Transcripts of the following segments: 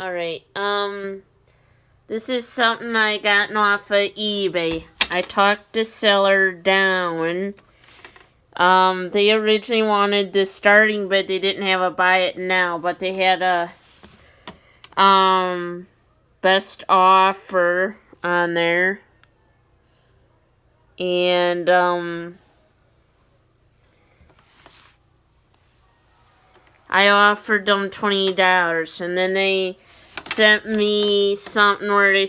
Alright, this is something I gotten off of eBay. I talked the seller down. They originally wanted the starting, but they didn't have a buy it now, but they had a, best offer on there. And, I offered them $20, and then they sent me something where they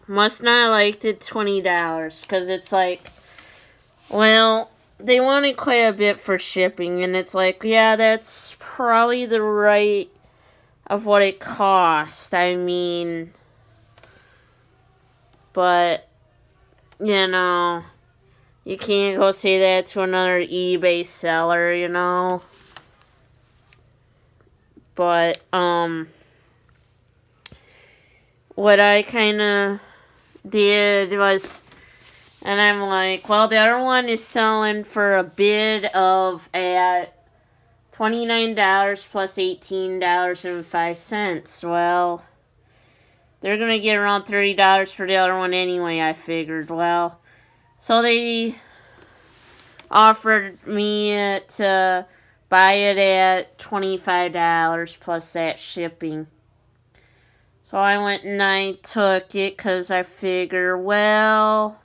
must not have liked it $20, because it's like, well, they wanted quite a bit for shipping, and it's like, yeah, that's probably the right of what it cost. I mean, but, you know, you can't go say that to another eBay seller, you know. But, what I kind of did was, and I'm like, well, the other one is selling for a bid of at $29 plus $18.05. Well, they're going to get around $30 for the other one anyway, I figured. Well, so they offered me to buy it at $25 plus that shipping. So I went and I took it because I figure, well,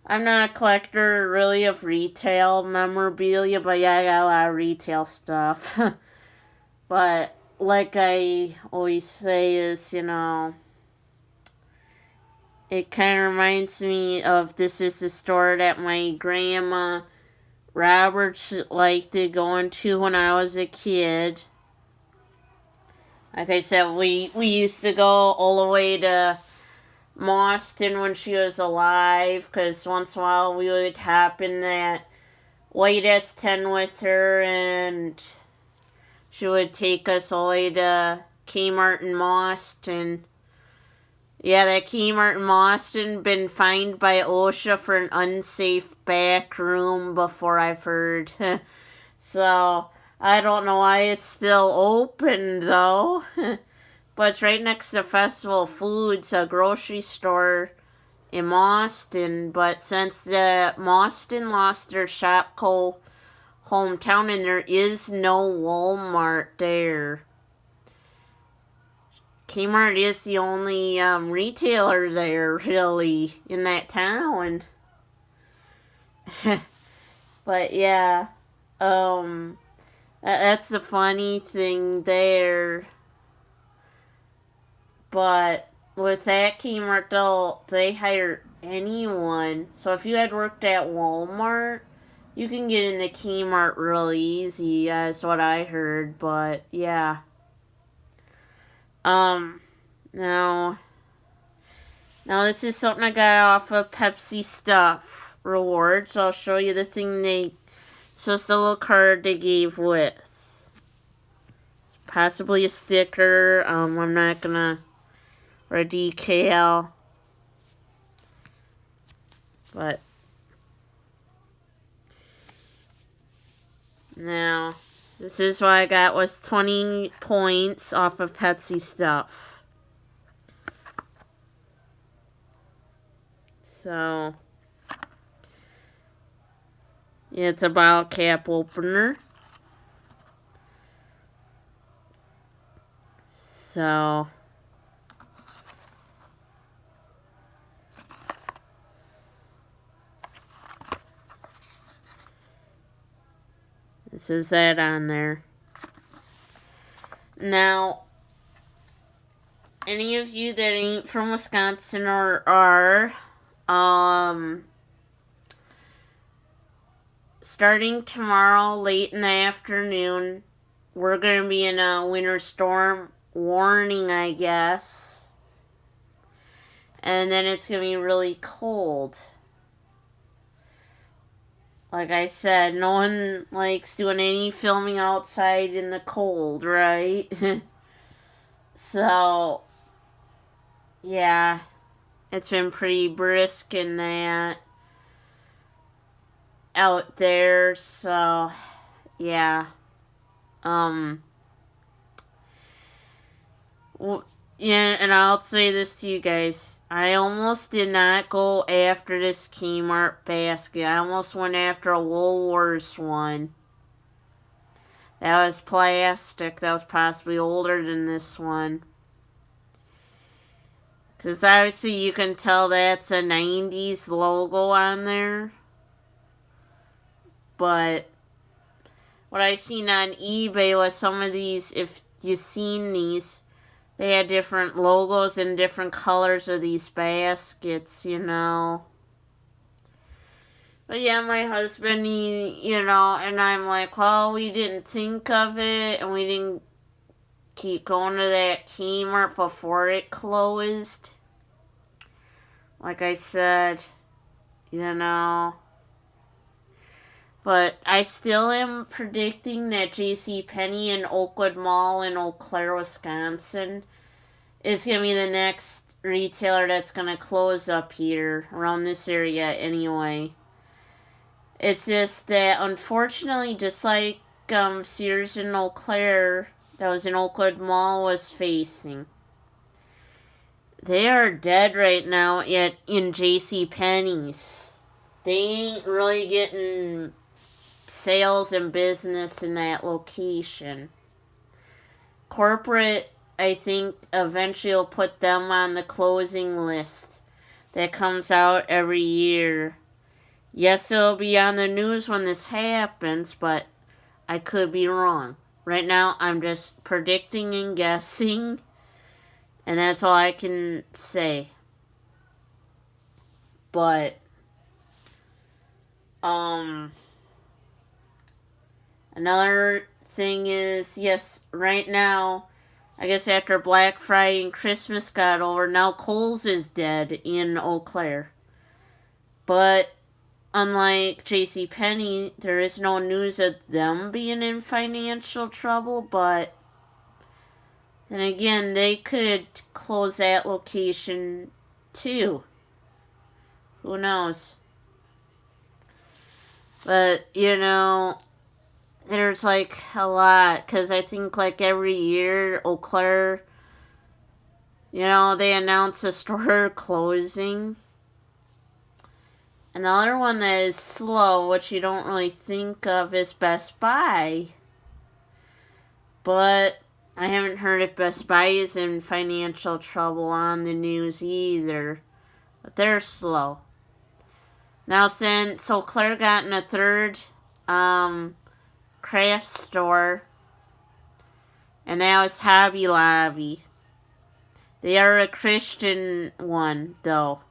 I'm not a collector really of retail memorabilia, but yeah, I got a lot of retail stuff. But like I always say is, you know, it kind of reminds me of this is the store that my grandma Roberts liked to go into when I was a kid. Like I said, we used to go all the way to Mauston when she was alive, because once in a while we would hop in that white S10 with her, and she would take us all the way to Kmart in Mauston. Yeah, that Kmart in Mauston been fined by OSHA for an unsafe back room before, I've heard. So, I don't know why it's still open, though. But it's right next to Festival Foods, a grocery store in Mauston. But since the Mauston lost their Shopko hometown and there is no Walmart there, Kmart is the only retailer there, really, in that town. But yeah, that's the funny thing there. But with that Kmart, though, they hire anyone. So if you had worked at Walmart, you can get into Kmart really easy, that's what I heard. But yeah. Now this is something I got off of Pepsi Stuff Rewards. I'll show you the thing it's just a little card they gave with. Possibly a sticker, I'm not gonna, or a decal. But, now, this is what I got was 20 points off of Pepsi Stuff. So, yeah, it's a bottle cap opener. So, this is that on there. Now, any of you that ain't from Wisconsin or are, starting tomorrow late in the afternoon, we're going to be in a winter storm warning, I guess. And then it's going to be really cold. Like I said, no one likes doing any filming outside in the cold, right? So, yeah, it's been pretty brisk in that out there, so, yeah. Yeah, and I'll say this to you guys. I almost did not go after this Kmart basket. I almost went after a Woolworths one. That was plastic. That was possibly older than this one. Because obviously you can tell that's a 90s logo on there. But what I seen on eBay was some of these, if you've seen these, they had different logos and different colors of these baskets, you know. But yeah, my husband, and I'm like, well, we didn't think of it, and we didn't keep going to that Kmart before it closed. Like I said, you know. But I still am predicting that JCPenney in Oakwood Mall in Eau Claire, Wisconsin is going to be the next retailer that's going to close up here, around this area anyway. It's just that, unfortunately, just like Sears in Eau Claire, that was in Oakwood Mall, was facing. They are dead right now in JCPenney's. They ain't really getting sales and business in that location. Corporate, I think, eventually will put them on the closing list that comes out every year. Yes, it'll be on the news when this happens, but I could be wrong. Right now, I'm just predicting and guessing, and that's all I can say. But, another thing is, yes, right now, I guess after Black Friday and Christmas got over, now Kohl's is dead in Eau Claire. But unlike JCPenney, there is no news of them being in financial trouble, but then again, they could close that location too. Who knows? But, there's like a lot, because I think like every year, Eau Claire, they announce a store closing. Another one that is slow, which you don't really think of, is Best Buy. But I haven't heard if Best Buy is in financial trouble on the news either. But they're slow. Now, since Eau Claire gotten a third craft store, and now it's Hobby Lobby. They are a Christian one, though.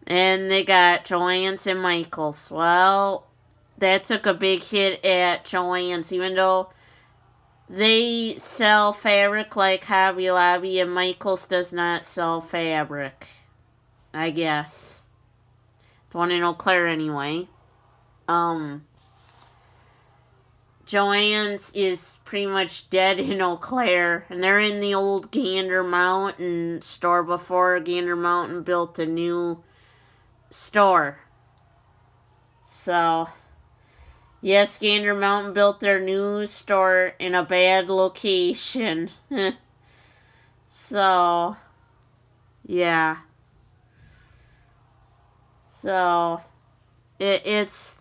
And they got Joann's and Michael's. Well, that took a big hit at Joann's, even though they sell fabric like Hobby Lobby, and Michael's does not sell fabric, I guess. The one in Eau Claire, anyway. Joann's is pretty much dead in Eau Claire, and they're in the old Gander Mountain store before Gander Mountain built a new store. So, yes, Gander Mountain built their new store in a bad location. So, yeah. So, it's...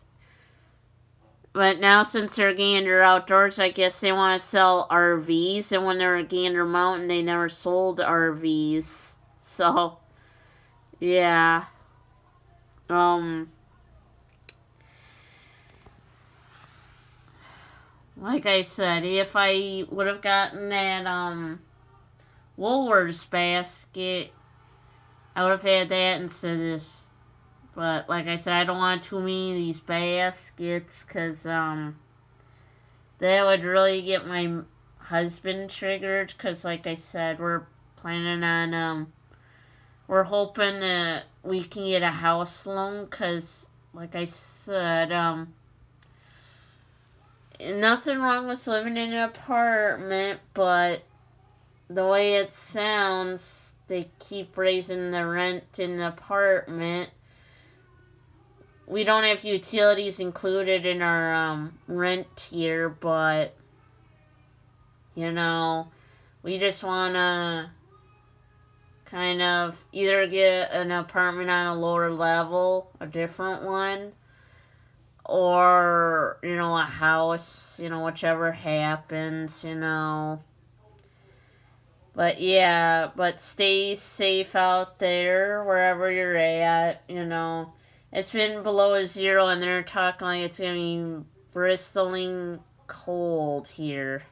But now since they're Gander Outdoors, I guess they want to sell RVs. And when they were at Gander Mountain, they never sold RVs. So, yeah. Like I said, if I would have gotten that, Woolworths basket, I would have had that instead of this. But, like I said, I don't want too many of these baskets, because, that would really get my husband triggered, because, like I said, we're planning on, we're hoping that we can get a house loan, because, like I said, nothing wrong with living in an apartment, but the way it sounds, they keep raising the rent in the apartment. We don't have utilities included in our rent here, but, We just want to kind of either get an apartment on a lower level, a different one, or, a house, whichever happens, But yeah, but stay safe out there wherever you're at. It's been below zero and they're talking like it's going to be bristling cold here.